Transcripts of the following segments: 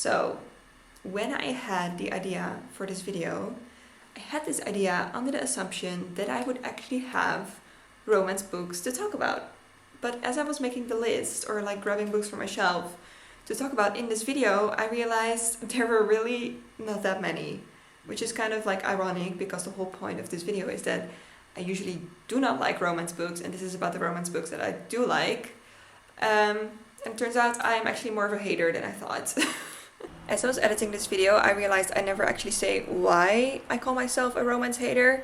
So, when I had the idea for this video, I had this idea under the assumption that I would actually have romance books to talk about. But as I was making the list or like grabbing books from my shelf to talk about in this video, I realized there were really not that many, which is kind of like ironic because the whole point of this video is that I usually do not like romance books, and this is about the romance books that I do like. And it turns out I'm actually more of a hater than I thought. As I was editing this video, I realized I never actually say why I call myself a romance hater.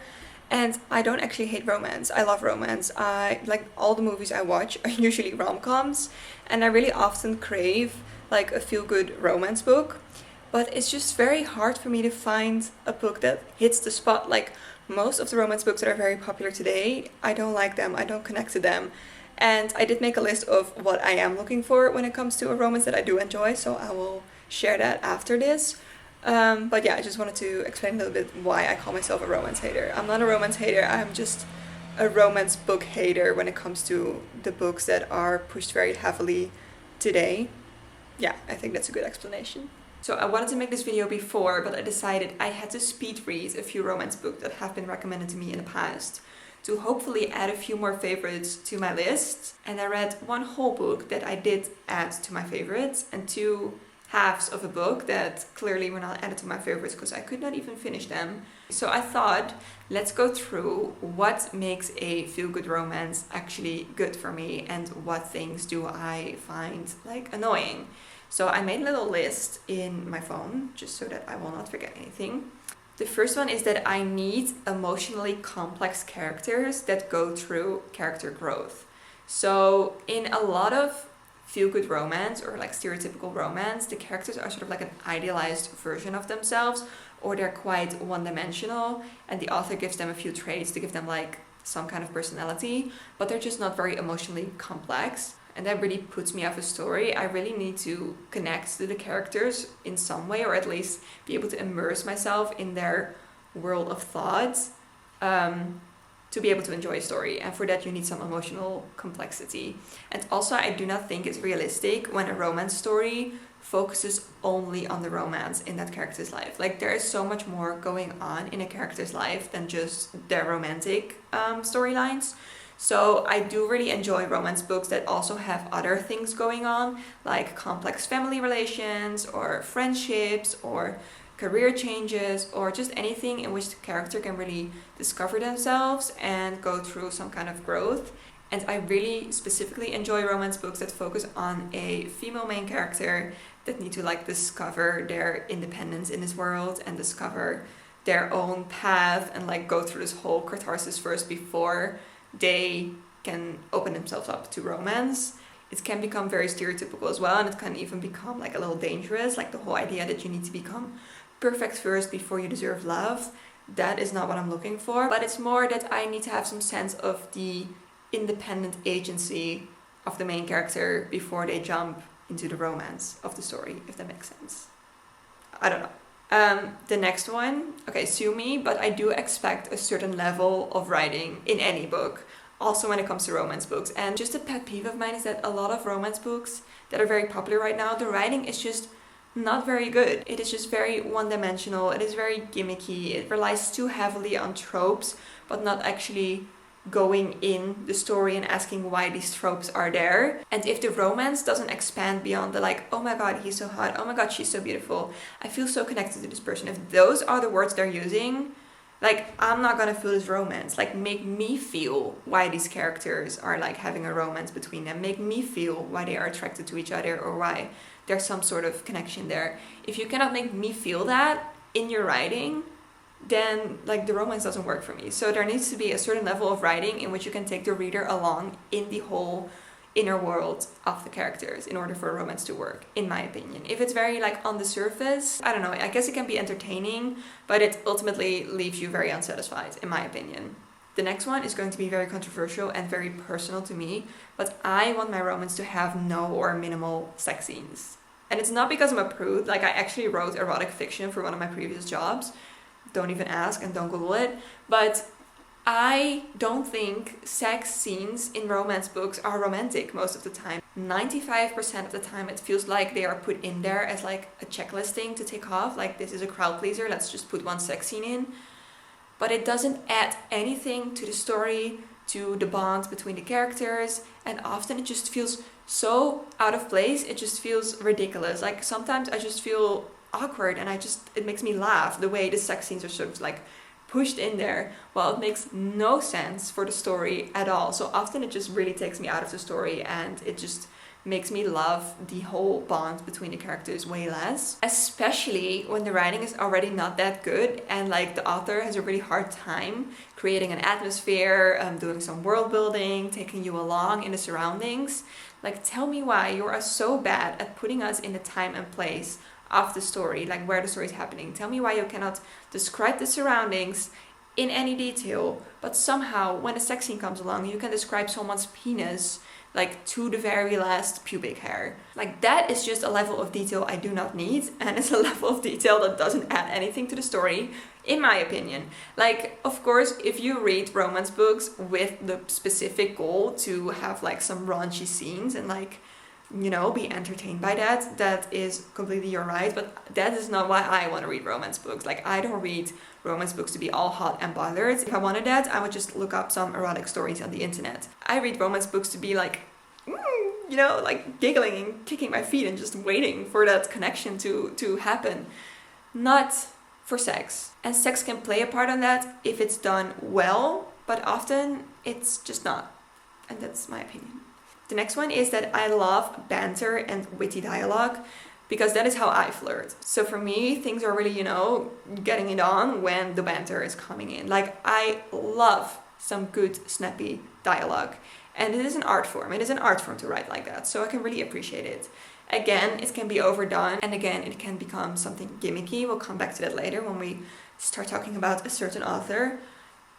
And I don't actually hate romance. I love romance. I like all the movies I watch are usually rom-coms, and I really often crave like a feel-good romance book. But it's just very hard for me to find a book that hits the spot. Like most of the romance books that are very popular today, I don't like them. I don't connect to them. And I did make a list of what I am looking for when it comes to a romance that I do enjoy, so I will share that after this. But yeah, I just wanted to explain a little bit why I call myself a romance hater. I'm not a romance hater, I'm just a romance book hater when it comes to the books that are pushed very heavily today. Yeah, I think that's a good explanation. So I wanted to make this video before, but I decided I had to speed read a few romance books that have been recommended to me in the past to hopefully add a few more favorites to my list. And I read one whole book that I did add to my favorites and two halves of a book that clearly were not added to my favorites because I could not even finish them. So I thought, let's go through what makes a feel-good romance actually good for me and what things do I find like annoying. So I made a little list in my phone just so that I will not forget anything. The first one is that I need emotionally complex characters that go through character growth. So in a lot of feel-good romance or like stereotypical romance, the characters are sort of like an idealized version of themselves, or they're quite one-dimensional, and the author gives them a few traits to give them like some kind of personality, but they're just not very emotionally complex. And that really puts me off a story. I really need to connect to the characters in some way, or at least be able to immerse myself in their world of thoughts to be able to enjoy a story. And for that, you need some emotional complexity. And also, I do not think it's realistic when a romance story focuses only on the romance in that character's life. Like, there is so much more going on in a character's life than just their romantic storylines. So I do really enjoy romance books that also have other things going on, like complex family relations or friendships or career changes or just anything in which the character can really discover themselves and go through some kind of growth. And I really specifically enjoy romance books that focus on a female main character that need to like discover their independence in this world and discover their own path and like go through this whole catharsis first before they can open themselves up to romance. It can become very stereotypical as well, and it can even become like a little dangerous, like the whole idea that you need to become perfect first before you deserve love. That is not what I'm looking for, but it's more that I need to have some sense of the independent agency of the main character before they jump into the romance of the story, if that makes sense. I don't know. The next one, okay, sue me, but I do expect a certain level of writing in any book, also when it comes to romance books. And just a pet peeve of mine is that a lot of romance books that are very popular right now, the writing is just not very good. It is just very one-dimensional, it is very gimmicky, it relies too heavily on tropes, but not actually going in the story and asking why these tropes are there. And if the romance doesn't expand beyond the like, oh my god, he's so hot, oh my god, she's so beautiful, I feel so connected to this person, if those are the words they're using, like, I'm not gonna feel this romance. Like, make me feel why these characters are like having a romance between them. Make me feel why they are attracted to each other or why there's some sort of connection there. If you cannot make me feel that in your writing, then like the romance doesn't work for me. So there needs to be a certain level of writing in which you can take the reader along in the whole inner world of the characters in order for a romance to work, in my opinion. If it's very like on the surface, I don't know, I guess it can be entertaining, but it ultimately leaves you very unsatisfied, in my opinion. The next one is going to be very controversial and very personal to me, but I want my romance to have no or minimal sex scenes. And it's not because I'm a prude, like I actually wrote erotic fiction for one of my previous jobs. Don't even ask and don't Google it. But I don't think sex scenes in romance books are romantic most of the time. 95% of the time it feels like they are put in there as like a checklist thing to tick off, like this is a crowd pleaser, let's just put one sex scene in. But it doesn't add anything to the story, to the bonds between the characters, and often it just feels so out of place, it just feels ridiculous. Like sometimes I just feel awkward and it makes me laugh the way the sex scenes are sort of like pushed in there. Well, it makes no sense for the story at all. So often it just really takes me out of the story and it just makes me love the whole bond between the characters way less. Especially when the writing is already not that good and like the author has a really hard time creating an atmosphere, doing some world building, taking you along in the surroundings. Like tell me why you are so bad at putting us in the time and place of the story, like where the story is happening. Tell me why you cannot describe the surroundings in any detail, but somehow when a sex scene comes along, you can describe someone's penis like to the very last pubic hair. Like that is just a level of detail I do not need, and it's a level of detail that doesn't add anything to the story, in my opinion. Like, of course, if you read romance books with the specific goal to have like some raunchy scenes and like, you know, be entertained by that, that is completely your right, but that is not why I want to read romance books. Like, I don't read romance books to be all hot and bothered. If I wanted that, I would just look up some erotic stories on the internet. I read romance books to be like, you know, like giggling and kicking my feet and just waiting for that connection to happen. Not for sex. And sex can play a part on that if it's done well, but often it's just not. And that's my opinion. The next one is that I love banter and witty dialogue because that is how I flirt. So for me, things are really, you know, getting it on when the banter is coming in. Like I love some good snappy dialogue. And it is an art form. It is an art form to write like that. So I can really appreciate it. Again, it can be overdone. And again, it can become something gimmicky. We'll come back to that later when we start talking about a certain author.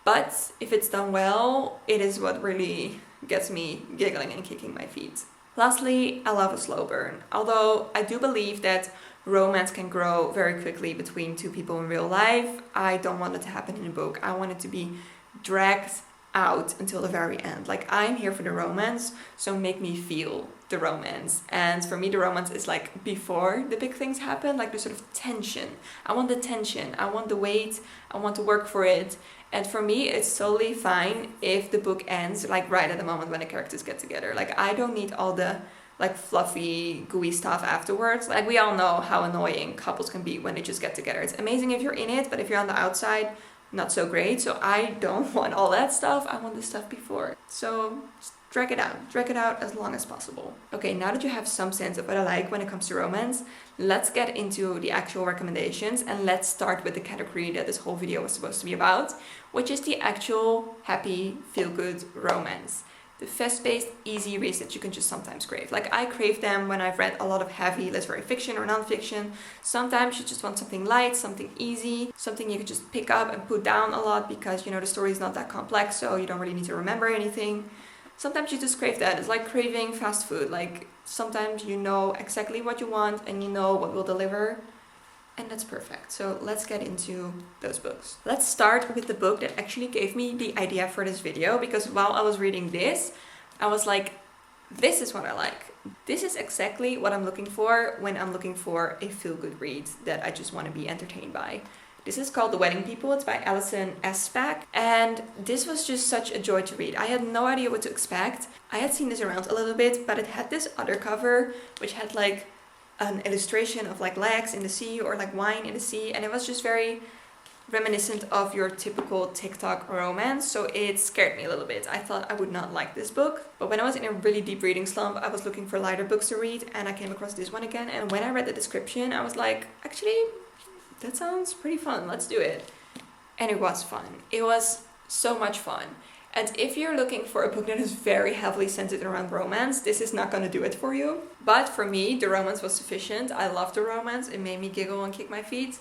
But if it's done well, it is what really gets me giggling and kicking my feet. Lastly, I love a slow burn. Although I do believe that romance can grow very quickly between two people in real life, I don't want it to happen in a book. I want it to be dragged out until the very end. Like I'm here for the romance, so make me feel the romance. And for me, the romance is like before the big things happen, like the sort of tension. I want the tension, I want the wait, I want to work for it. And for me, it's totally fine if the book ends like right at the moment when the characters get together. Like I don't need all the like fluffy, gooey stuff afterwards. Like we all know how annoying couples can be when they just get together. It's amazing if you're in it, but if you're on the outside, not so great. So I don't want all that stuff. I want the stuff before. So drag it out as long as possible. Okay, now that you have some sense of what I like when it comes to romance, let's get into the actual recommendations and let's start with the category that this whole video was supposed to be about, which is the actual happy, feel-good romance. The fast-paced, easy reads that you can just sometimes crave. Like I crave them when I've read a lot of heavy literary fiction or non-fiction. Sometimes you just want something light, something easy, something you can just pick up and put down a lot because, you know, the story is not that complex, so you don't really need to remember anything. Sometimes you just crave that. It's like craving fast food. Like sometimes you know exactly what you want and you know what will deliver. And that's perfect. So let's get into those books. Let's start with the book that actually gave me the idea for this video, because while I was reading this, I was like, this is what I like. This is exactly what I'm looking for when I'm looking for a feel-good read that I just want to be entertained by. This is called The Wedding People. It's by Alison Espach. And this was just such a joy to read. I had no idea what to expect. I had seen this around a little bit, but it had this other cover, which had like an illustration of like legs in the sea or like wine in the sea, and it was just very reminiscent of your typical TikTok romance, so it scared me a little bit. I thought I would not like this book, but when I was in a really deep reading slump, I was looking for lighter books to read and I came across this one again, and when I read the description I was like, actually that sounds pretty fun, let's do it. And it was fun. It was so much fun. And if you're looking for a book that is very heavily centered around romance, this is not going to do it for you. But for me, the romance was sufficient. I loved the romance. It made me giggle and kick my feet.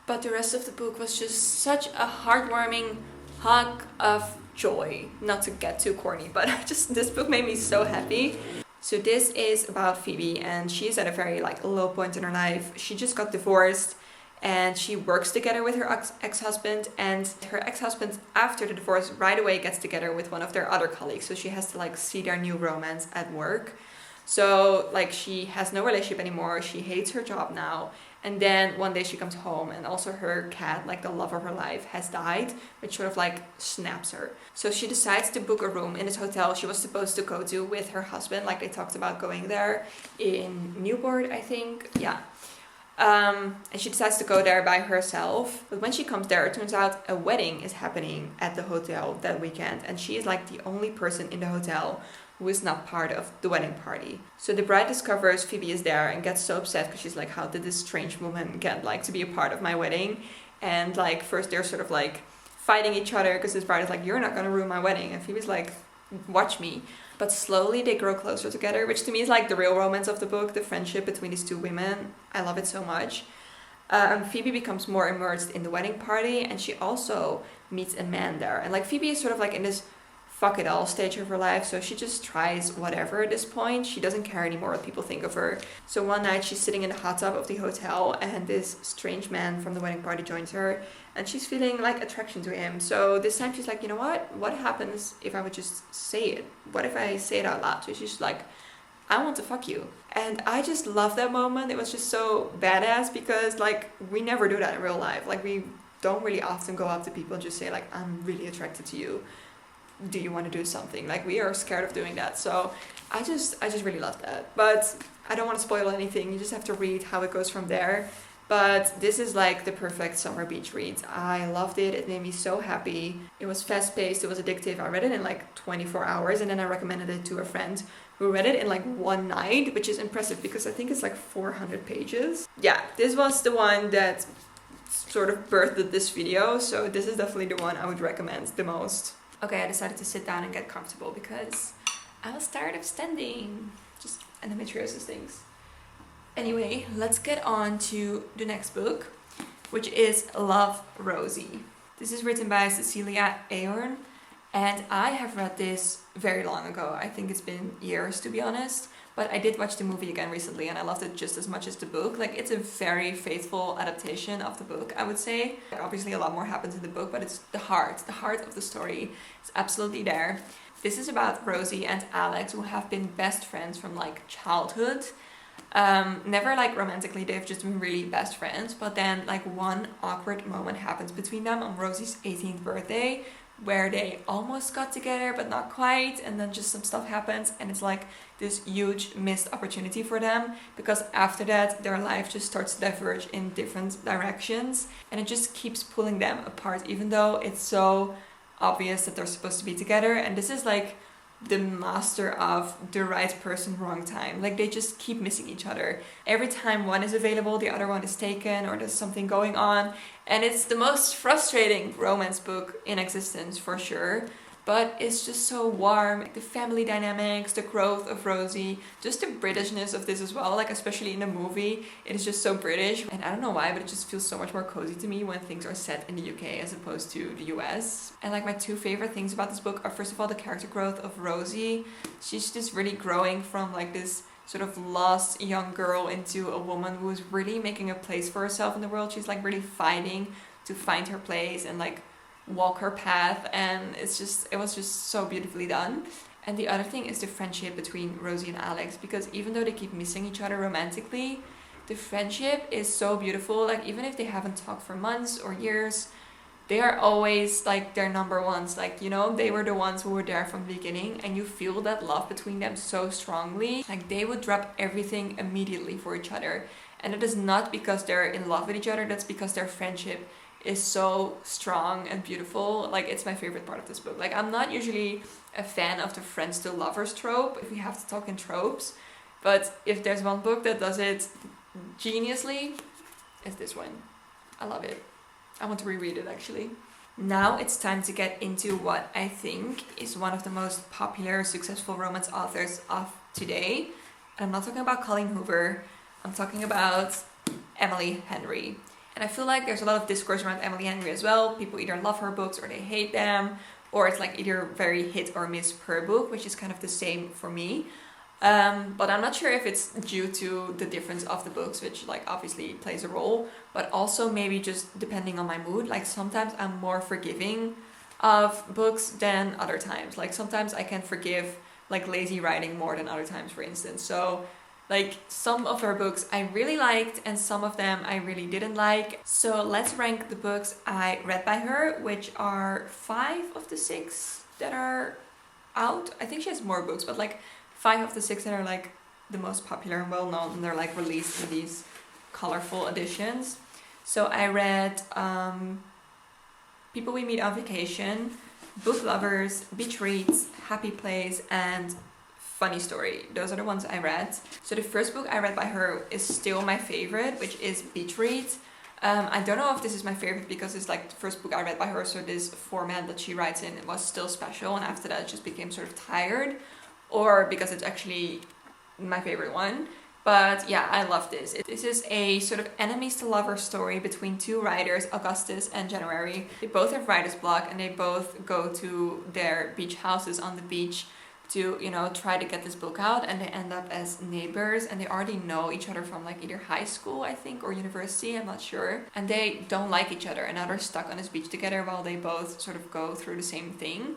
But the rest of the book was just such a heartwarming hug of joy. Not to get too corny, but this book made me so happy. So this is about Phoebe, and she's at a very like low point in her life. She just got divorced. and she works together with her ex-husband, and her ex-husband, after the divorce, right away gets together with one of their other colleagues, so she has to like see their new romance at work. So like she has no relationship anymore, she hates her job now, and then one day she comes home and also her cat, like the love of her life, has died, which sort of like snaps her. So she decides to book a room in this hotel she was supposed to go to with her husband, like they talked about going there in Newport, I think. Yeah. And she decides to go there by herself. But when she comes there, it turns out a wedding is happening at the hotel that weekend. And she is like the only person in the hotel who is not part of the wedding party. So the bride discovers Phoebe is there and gets so upset because she's like, how did this strange woman get like to be a part of my wedding? And like first they're sort of like fighting each other because this bride is like, you're not going to ruin my wedding. And Phoebe's like, watch me. But slowly they grow closer together, which to me is like the real romance of the book, the friendship between these two women. I love it so much. Phoebe becomes more immersed in the wedding party, and she also meets a man there. And like Phoebe is sort of like in this fuck it all stage of her life, so she just tries whatever at this point. She doesn't care anymore what people think of her. So one night she's sitting in the hot tub of the hotel, and this strange man from the wedding party joins her, and she's feeling like attraction to him. So this time she's like, you know what happens if I would just say it? What if I say it out loud? So she's like, I want to fuck you. And I just love that moment. It was just so badass because like we never do that in real life. Like we don't really often go up to people and just say like, I'm really attracted to you, do you want to do something? Like we are scared of doing that. So I just really love that. But I don't want to spoil anything. You just have to read how it goes from there. But this is like the perfect summer beach read. I loved it. It made me so happy. It was fast paced. It was addictive. I read it in like 24 hours, and then I recommended it to a friend who read it in like one night, which is impressive because I think it's like 400 pages. Yeah, this was the one that sort of birthed this video. So this is definitely the one I would recommend the most. Okay, I decided to sit down and get comfortable because I was tired of standing. Just endometriosis things. Anyway, let's get on to the next book, which is Love, Rosie. This is written by Cecilia Ahern, and I have read this very long ago. I think it's been years, to be honest. But I did watch the movie again recently, and I loved it just as much as the book. Like, it's a very faithful adaptation of the book, I would say. Obviously, a lot more happens in the book, but it's the heart of the story. It's absolutely there. This is about Rosie and Alex, who have been best friends from, like, childhood. Never, like, romantically, they've just been really best friends. But then, like, one awkward moment happens between them on Rosie's 18th birthday, where they almost got together but not quite, and then just some stuff happens, and it's like this huge missed opportunity for them, because after that their life just starts to diverge in different directions, and it just keeps pulling them apart, even though it's so obvious that they're supposed to be together. And this is like the master of the right person, wrong time. Like, they just keep missing each other. Every time one is available, the other one is taken, or there's something going on. And it's the most frustrating romance book in existence, for sure. But it's just so warm. The family dynamics, the growth of Rosie, just the Britishness of this as well. Like, especially in the movie, it is just so British. And I don't know why, but it just feels so much more cozy to me when things are set in the UK as opposed to the US. And like, my two favorite things about this book are, first of all, the character growth of Rosie. She's just really growing from like this sort of lost young girl into a woman who's really making a place for herself in the world. She's like really fighting to find her place and like walk her path, and it was just so beautifully done. And the other thing is the friendship between Rosie and Alex, because even though they keep missing each other romantically, the friendship is so beautiful. Like, even if they haven't talked for months or years, they are always like their number ones. Like, you know, they were the ones who were there from the beginning, and you feel that love between them so strongly. Like, they would drop everything immediately for each other, and it is not because they're in love with each other, that's because their friendship is so strong and beautiful. Like, it's my favorite part of this book. Like, I'm not usually a fan of the friends to lovers trope, if we have to talk in tropes, but if there's one book that does it geniusly, it's this one. I love it. I want to reread it, actually. Now it's time to get into what I think is one of the most popular, successful romance authors of today. And I'm not talking about Colleen Hoover. I'm talking about Emily Henry. And I feel like there's a lot of discourse around Emily Henry as well. People either love her books or they hate them, or it's like either very hit or miss per book, which is kind of the same for me. But I'm not sure if it's due to the difference of the books, which like obviously plays a role, but also maybe just depending on my mood. Like sometimes I'm more forgiving of books than other times. Like sometimes I can forgive like lazy writing more than other times, for instance. So like some of her books I really liked and some of them I really didn't like. So let's rank the books I read by her, which are 5 of the 6 that are out. I think she has more books, but like 5 of the 6 that are like the most popular and well known, and they're like released in these colorful editions. So I read People We Meet on Vacation, Book Lovers, Beach Reads, Happy Place, and Funny Story. Those are the ones I read. So the first book I read by her is still my favorite, which is Beach Reads. I don't know if this is my favorite because it's like the first book I read by her, so this format that she writes in was still special, and after that it just became sort of tired, or because it's actually my favorite one. But yeah, I love this. This is a sort of enemies to lovers story between 2 writers, Augustus and January. They both have writer's block and they both go to their beach houses on the beach to, you know, try to get this book out, and they end up as neighbors, and they already know each other from like either high school, I think, or university, I'm not sure. And they don't like each other, and now they're stuck on this beach together while they both sort of go through the same thing.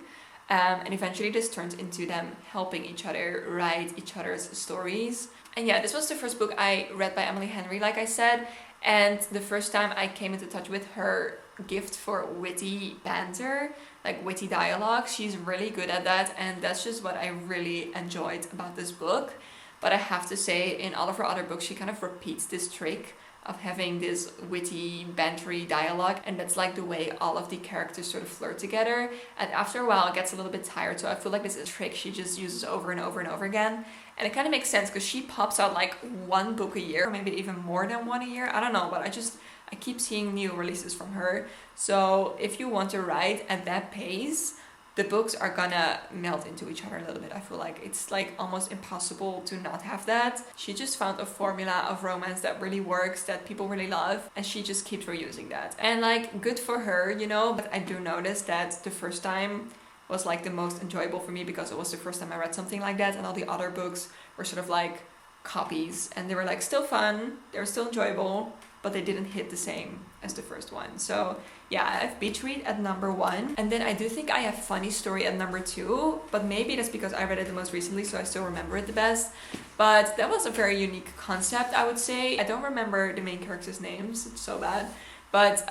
And eventually this turns into them helping each other write each other's stories. And yeah, this was the first book I read by Emily Henry, like I said, and the first time I came into touch with her gift for witty banter, like witty dialogue. She's really good at that, and that's just what I really enjoyed about this book. But I have to say, in all of her other books, she kind of repeats this trick of having this witty, bantery dialogue, and that's like the way all of the characters sort of flirt together. And after a while it gets a little bit tired, so I feel like this is a trick she just uses over and over and over again. And it kind of makes sense because she pops out like 1 book a year, or maybe even more than 1 a year, I don't know, but I keep seeing new releases from her. So if you want to write at that pace, the books are gonna melt into each other a little bit. I feel like it's like almost impossible to not have that. She just found a formula of romance that really works, that people really love, and she just keeps reusing that. And like, good for her, you know, but I do notice that the first time was like the most enjoyable for me because it was the first time I read something like that, and all the other books were sort of like copies, and they were like still fun, they were still enjoyable, but they didn't hit the same as the first one. So yeah, I have Beach Read at number 1, and then I do think I have Funny Story at number 2, but maybe that's because I read it the most recently, so I still remember it the best. But that was a very unique concept, I would say. I don't remember the main characters' names, it's so bad. But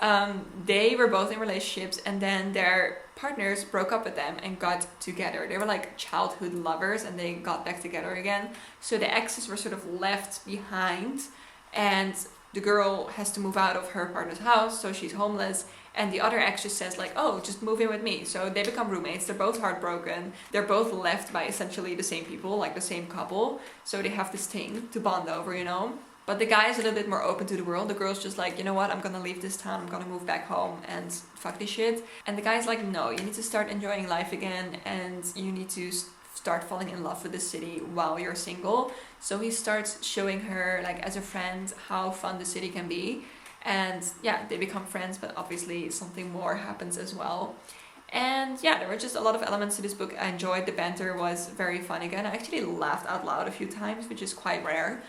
they were both in relationships, and then their partners broke up with them and got together. They were like childhood lovers, and they got back together again. So the exes were sort of left behind, and the girl has to move out of her partner's house, so she's homeless. And the other ex just says like, oh, just move in with me. So they become roommates. They're both heartbroken. They're both left by essentially the same people, like the same couple. So they have this thing to bond over, you know. But the guy is a little bit more open to the world. The girl's just like, you know what, I'm gonna leave this town, I'm gonna move back home and fuck this shit. And the guy's like, no, you need to start enjoying life again, and you need to start falling in love with the city while you're single. So he starts showing her, like as a friend, how fun the city can be. And yeah, they become friends, but obviously something more happens as well. And yeah, there were just a lot of elements to this book I enjoyed. The banter was very fun again. I actually laughed out loud a few times, which is quite rare.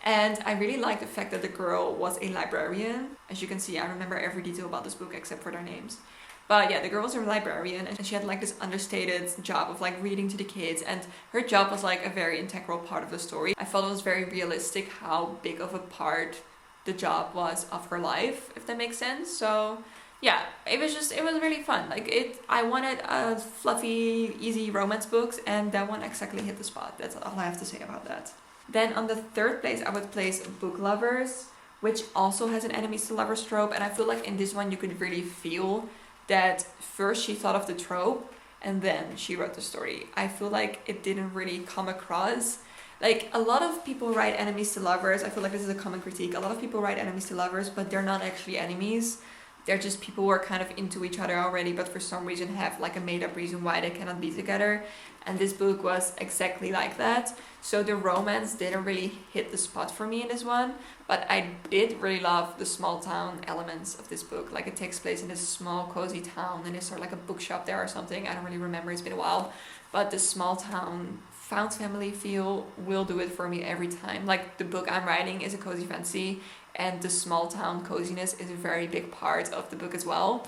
And I really like the fact that the girl was a librarian. As you can see, I remember every detail about this book except for their names. But yeah, the girl was a librarian, and she had like this understated job of like reading to the kids, and her job was like a very integral part of the story. I felt it was very realistic how big of a part the job was of her life, if that makes sense. So yeah, it was really fun. Like I wanted a fluffy, easy romance books, and that one exactly hit the spot. That's all I have to say about that. Then on the 3rd place, I would place Book Lovers, which also has an enemies to lovers trope. And I feel like in this one, you could really feel that first she thought of the trope and then she wrote the story. I feel like it didn't really come across. Like, a lot of people write enemies to lovers. I feel like this is a common critique. A lot of people write enemies to lovers, but they're not actually enemies. They're just people who are kind of into each other already, but for some reason have like a made up reason why they cannot be together. And this book was exactly like that. So the romance didn't really hit the spot for me in this one, but I did really love the small town elements of this book. Like, it takes place in this small cozy town, and there's sort of like a bookshop there or something. I don't really remember, it's been a while. But the small town found family feel will do it for me every time. Like the book I'm writing is a cozy fantasy, and the small town coziness is a very big part of the book as well.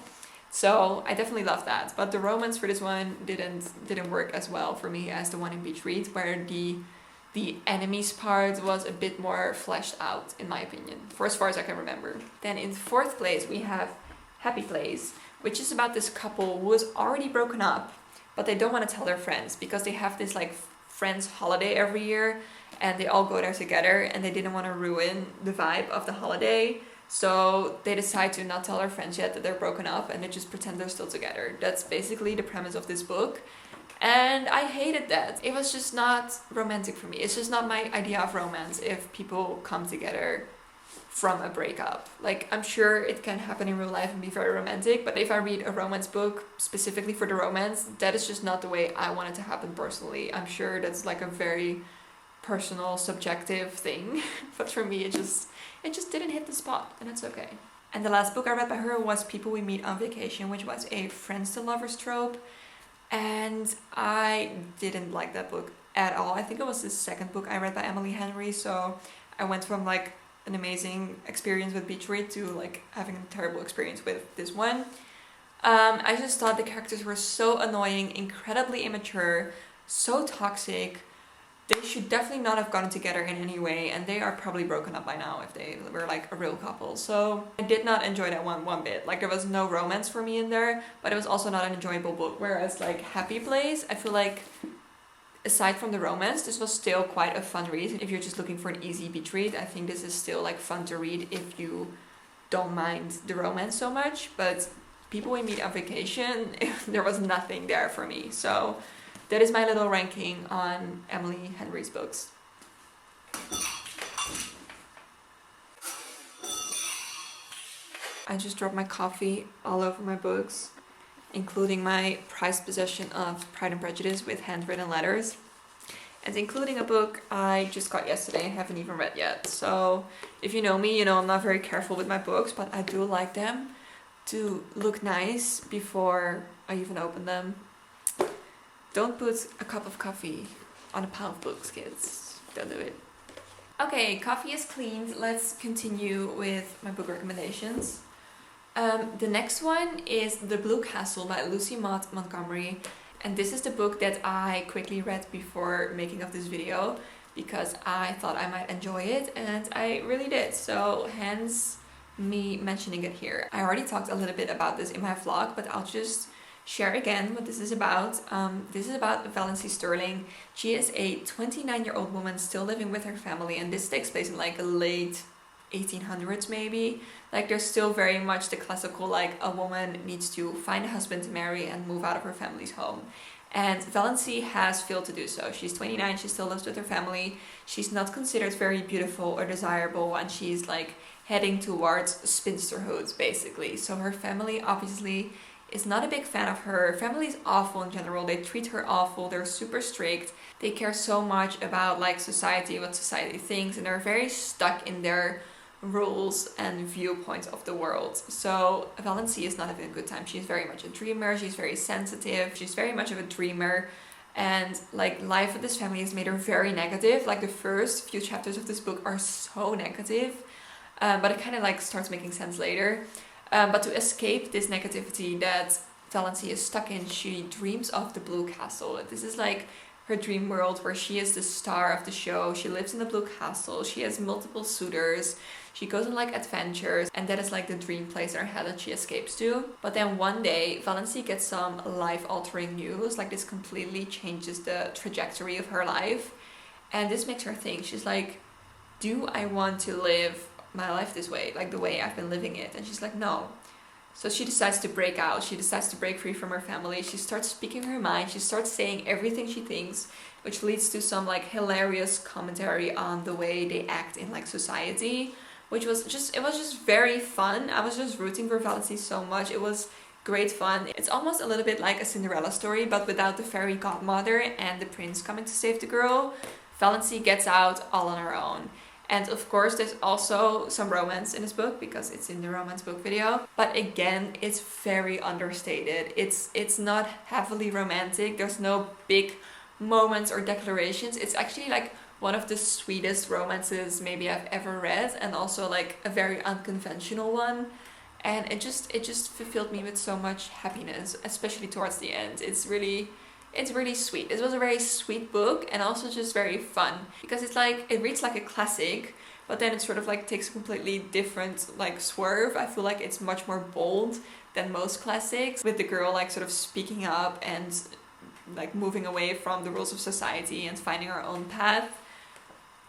So I definitely love that. But the romance for this one didn't work as well for me as the one in Beach Read, where the enemies part was a bit more fleshed out, in my opinion, for as far as I can remember. Then in fourth place we have Happy Place, which is about this couple who is already broken up, but they don't want to tell their friends because they have this like friends holiday every year, and they all go there together, and they didn't want to ruin the vibe of the holiday. So they decide to not tell their friends yet that they're broken up, and they just pretend they're still together. That's basically the premise of this book. And I hated that. It was just not romantic for me. It's just not my idea of romance if people come together from a breakup. Like, I'm sure it can happen in real life and be very romantic, but if I read a romance book specifically for the romance, that is just not the way I want it to happen personally. I'm sure that's like a very personal, subjective thing, but for me it just didn't hit the spot, and it's okay. And the last book I read by her was People We Meet on Vacation, which was a friends to lovers trope, and I didn't like that book at all. I think it was the second book I read by Emily Henry, so I went from like an amazing experience with Beach Read to like having a terrible experience with this one. I just thought the characters were so annoying, incredibly immature, so toxic. They should definitely not have gotten together in any way, and they are probably broken up by now if they were like a real couple. So I did not enjoy that one bit. Like, there was no romance for me in there, but it was also not an enjoyable book. Whereas like Happy Place, I feel like aside from the romance, this was still quite a fun read. If you're just looking for an easy beach read, I think this is still like fun to read if you don't mind the romance so much. But People We Meet on Vacation, there was nothing there for me. So that is my little ranking on Emily Henry's books. I just dropped my coffee all over my books, including my prized possession of Pride and Prejudice with handwritten letters, and including a book I just got yesterday and haven't even read yet. So if you know me, you know I'm not very careful with my books, but I do like them to look nice before I even open them. Don't put a cup of coffee on a pile of books, kids. Don't do it. Okay, coffee is cleaned. Let's continue with my book recommendations. The next one is The Blue Castle by Lucy Maud Montgomery. And this is the book that I quickly read before making of this video because I thought I might enjoy it, and I really did. So hence me mentioning it here. I already talked a little bit about this in my vlog, but I'll just share again what this is about. This is about Valancy Sterling. She is a 29-year-old woman still living with her family, and this takes place in like the late 1800s maybe. Like, there's still very much the classical like a woman needs to find a husband to marry and move out of her family's home. And Valancy has failed to do so. She's 29, she still lives with her family. She's not considered very beautiful or desirable, and she's like heading towards spinsterhood basically. So her family obviously is not a big fan of her. Her family is awful in general. They treat her awful. They're super strict. They care so much about like society, what society thinks, and they're very stuck in their rules and viewpoints of the world. So Valancy is not having a good time. She's very much a dreamer. She's very sensitive. She's very much of a dreamer. And like life with this family has made her very negative. Like the first few chapters of this book are so negative, but it kind of like starts making sense later. But to escape this negativity that Valancy is stuck in, she dreams of the Blue Castle. This is like her dream world where she is the star of the show. She lives in the Blue Castle. She has multiple suitors. She goes on like adventures, and that is like the dream place in her head that she escapes to. But then one day, Valancy gets some life-altering news. Like, this completely changes the trajectory of her life. And this makes her think, she's like, do I want to live my life this way, like the way I've been living it? And she's like, no. So she decides to break out. She decides to break free from her family. She starts speaking her mind. She starts saying everything she thinks, which leads to some like hilarious commentary on the way they act in like society, which was just, it was just very fun. I was just rooting for Valancy so much. It was great fun. It's almost a little bit like a Cinderella story, but without the fairy godmother and the prince coming to save the girl. Valancy gets out all on her own. And of course, there's also some romance in this book because it's in the romance book video. But again, it's very understated. It's not heavily romantic. There's no big moments or declarations. It's actually like one of the sweetest romances maybe I've ever read, and also like a very unconventional one. And it just fulfilled me with so much happiness, especially towards the end. It's really sweet. It was a very sweet book, and also just very fun, because it's like, it reads like a classic, but then it sort of like takes a completely different like swerve. I feel like it's much more bold than most classics, with the girl like sort of speaking up and like moving away from the rules of society and finding her own path.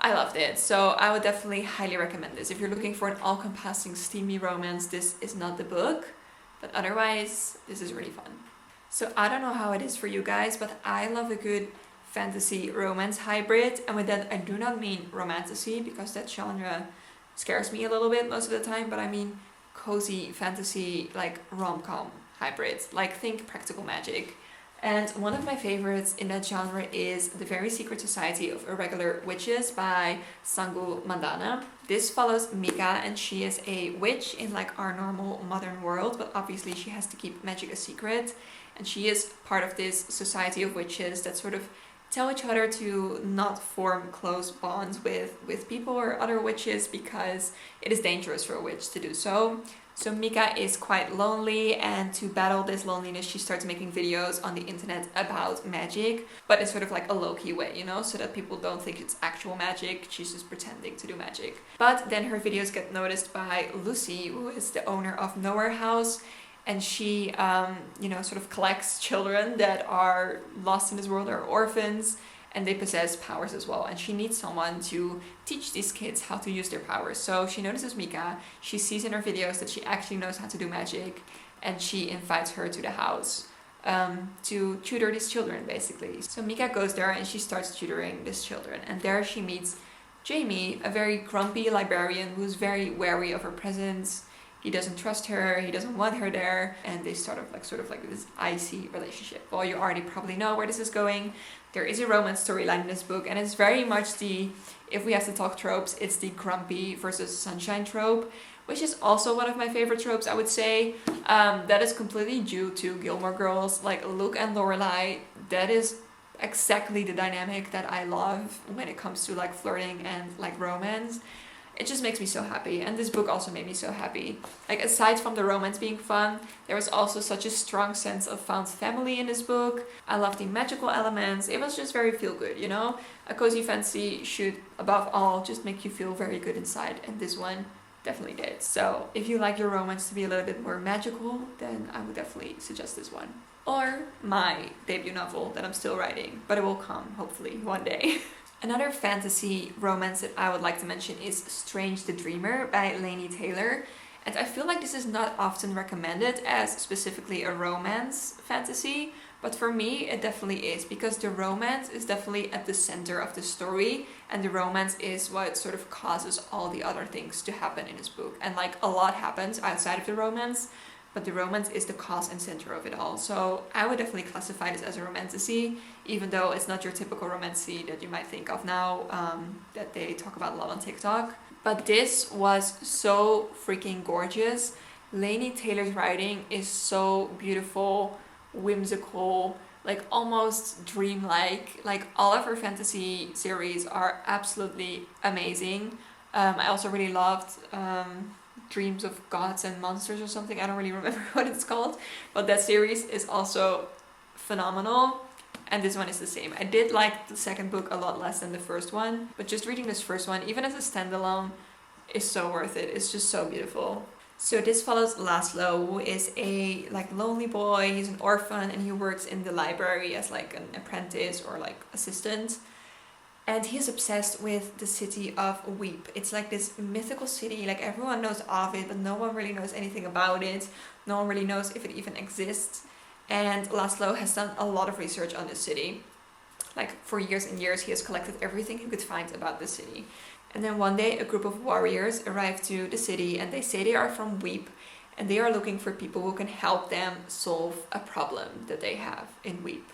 I loved it, so I would definitely highly recommend this. If you're looking for an all-encompassing steamy romance, this is not the book, but otherwise this is really fun. So I don't know how it is for you guys, but I love a good fantasy romance hybrid, and with that I do not mean romantasy, because that genre scares me a little bit most of the time, but I mean cozy fantasy, like rom-com hybrid, like think Practical Magic. And one of my favorites in that genre is The Very Secret Society of Irregular Witches by Sangu Mandana. This follows Mika, and she is a witch in like our normal modern world, but obviously she has to keep magic a secret. And she is part of this society of witches that sort of tell each other to not form close bonds with people or other witches, because it is dangerous for a witch to do so. So Mika is quite lonely, and to battle this loneliness she starts making videos on the internet about magic, but in sort of like a low-key way, you know, so that people don't think it's actual magic. She's just pretending to do magic. But then her videos get noticed by Lucy, who is the owner of Nowhere House, and she you know, sort of collects children that are lost in this world, or orphans, and they possess powers as well, and she needs someone to teach these kids how to use their powers. So she notices Mika, she sees in her videos that she actually knows how to do magic, and she invites her to the house to tutor these children, basically. So Mika goes there and she starts tutoring these children, and there she meets Jamie, a very grumpy librarian who's very wary of her presence. He doesn't trust her, he doesn't want her there, and they sort of like this icy relationship. Well, you already probably know where this is going. There is a romance storyline in this book, and it's very much the, if we have to talk tropes, it's the grumpy versus sunshine trope, which is also one of my favorite tropes, I would say. That is completely due to Gilmore Girls, like Luke and Lorelai. That is exactly the dynamic that I love when it comes to like flirting and like romance. It just makes me so happy, and this book also made me so happy. Like, aside from the romance being fun, there was also such a strong sense of found family in this book. I love the magical elements. It was just very feel good, you know? A cozy fantasy should, above all, just make you feel very good inside, and this one definitely did. So if you like your romance to be a little bit more magical, then I would definitely suggest this one. Or my debut novel that I'm still writing, but it will come, hopefully, one day. Another fantasy romance that I would like to mention is Strange the Dreamer by Laini Taylor. And I feel like this is not often recommended as specifically a romance fantasy, but for me it definitely is, because the romance is definitely at the center of the story, and the romance is what sort of causes all the other things to happen in this book. And like, a lot happens outside of the romance, but the romance is the cause and center of it all. So I would definitely classify this as a romantasy, even though it's not your typical romantasy that you might think of now, that they talk about a lot on TikTok. But this was so freaking gorgeous. Laini Taylor's writing is so beautiful, whimsical, like almost dreamlike. Like, all of her fantasy series are absolutely amazing. I also really loved Dreams of Gods and Monsters or something. I don't really remember what it's called, but that series is also phenomenal, and this one is the same. I did like the second book a lot less than the first one, but just reading this first one, even as a standalone, is so worth it. It's just so beautiful. So this follows Laszlo, who is a like lonely boy. He's an orphan, and he works in the library as like an apprentice or like assistant. And he is obsessed with the city of Weep. It's like this mythical city, like everyone knows of it, but no one really knows anything about it. No one really knows if it even exists. And Laszlo has done a lot of research on this city. Like, for years and years, he has collected everything he could find about the city. And then one day, a group of warriors arrive to the city, and they say they are from Weep, and they are looking for people who can help them solve a problem that they have in Weep.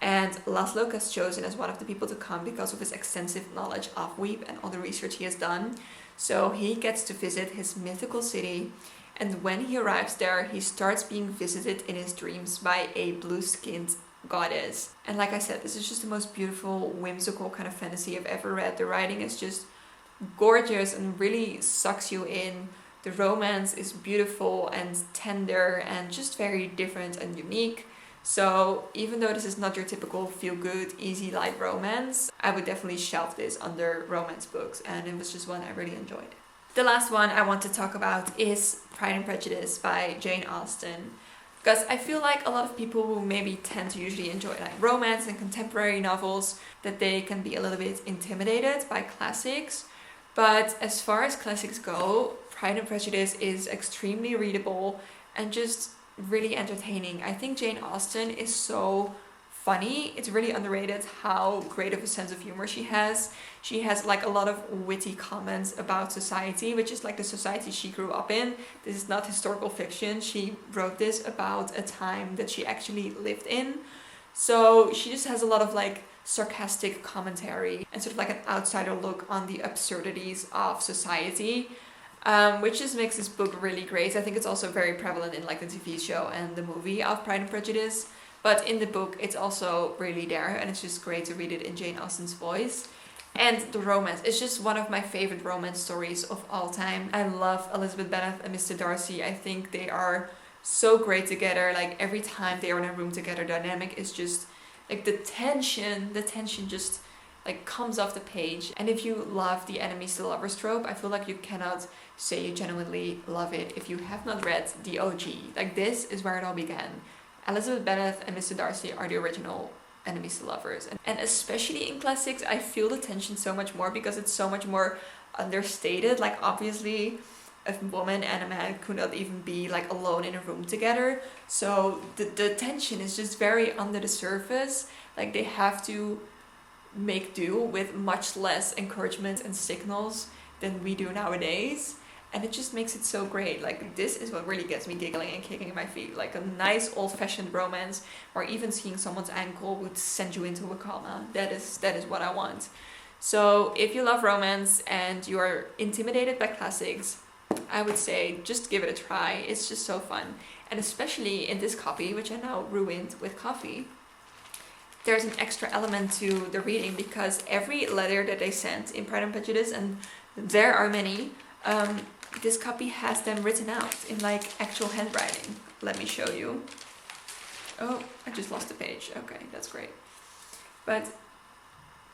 And Laszlo gets chosen as one of the people to come because of his extensive knowledge of Weep and all the research he has done. So he gets to visit his mythical city, and when he arrives there, he starts being visited in his dreams by a blue-skinned goddess. And like I said, this is just the most beautiful, whimsical kind of fantasy I've ever read. The writing is just gorgeous and really sucks you in. The romance is beautiful and tender and just very different and unique. So even though this is not your typical feel-good, easy, light romance, I would definitely shelf this under romance books, and it was just one I really enjoyed. The last one I want to talk about is Pride and Prejudice by Jane Austen. Because I feel like a lot of people who maybe tend to usually enjoy like romance and contemporary novels, that they can be a little bit intimidated by classics. But as far as classics go, Pride and Prejudice is extremely readable and just really entertaining. I think Jane Austen is so funny. It's really underrated how great of a sense of humor she has. She has like a lot of witty comments about society, which is like the society she grew up in. This is not historical fiction. She wrote this about a time that she actually lived in. So she just has a lot of like sarcastic commentary and sort of like an outsider look on the absurdities of society. Which just makes this book really great. I think it's also very prevalent in like the TV show and the movie of Pride and Prejudice. But in the book, it's also really there, and it's just great to read it in Jane Austen's voice. And the romance is just one of my favorite romance stories of all time. I love Elizabeth Bennet and Mr. Darcy. I think they are so great together. Like every time they are in a room together, the dynamic is just like the tension just like comes off the page. And if you love the enemies to lovers trope, I feel like you cannot say you genuinely love it if you have not read the OG. Like this is where it all began. Elizabeth Bennet and Mr. Darcy are the original enemies to lovers. And especially in classics, I feel the tension so much more because it's so much more understated. Like obviously a woman and a man could not even be like alone in a room together. So the tension is just very under the surface. Like they have to make do with much less encouragement and signals than we do nowadays. And it just makes it so great. Like this is what really gets me giggling and kicking my feet. Like a nice old-fashioned romance, or even seeing someone's ankle would send you into a coma. That is what I want. So if you love romance and you are intimidated by classics, I would say just give it a try. It's just so fun. And especially in this copy, which I now ruined with coffee, there's an extra element to the reading because every letter that they sent in Pride and Prejudice, and there are many, this copy has them written out in like actual handwriting. Let me show you. Oh, I just lost the page. Okay, that's great. But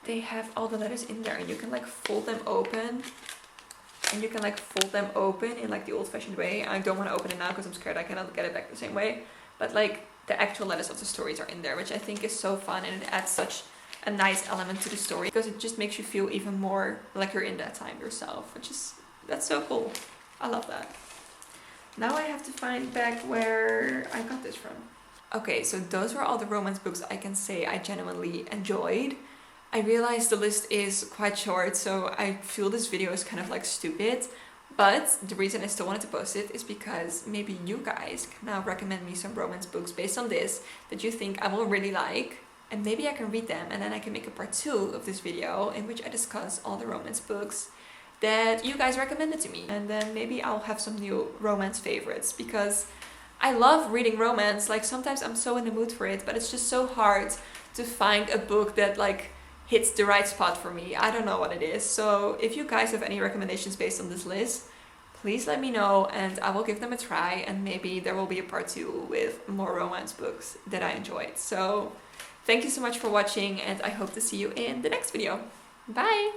they have all the letters in there, and you can like fold them open. And you can like fold them open in like the old-fashioned way. I don't want to open it now because I'm scared I cannot get it back the same way. But like the actual letters of the stories are in there, which I think is so fun, and it adds such a nice element to the story because it just makes you feel even more like you're in that time yourself, which is, that's so cool. I love that. Now I have to find back where I got this from. Okay, so those were all the romance books I can say I genuinely enjoyed. I realize the list is quite short, so I feel this video is kind of like stupid. But the reason I still wanted to post it is because maybe you guys can now recommend me some romance books based on this that you think I will really like. And maybe I can read them, and then I can make a part 2 of this video in which I discuss all the romance books that you guys recommended to me. And then maybe I'll have some new romance favorites because I love reading romance. Like sometimes I'm so in the mood for it, but it's just so hard to find a book that like hits the right spot for me. I don't know what it is. So if you guys have any recommendations based on this list, please let me know and I will give them a try, and maybe there will be a part 2 with more romance books that I enjoyed. So thank you so much for watching, and I hope to see you in the next video. Bye!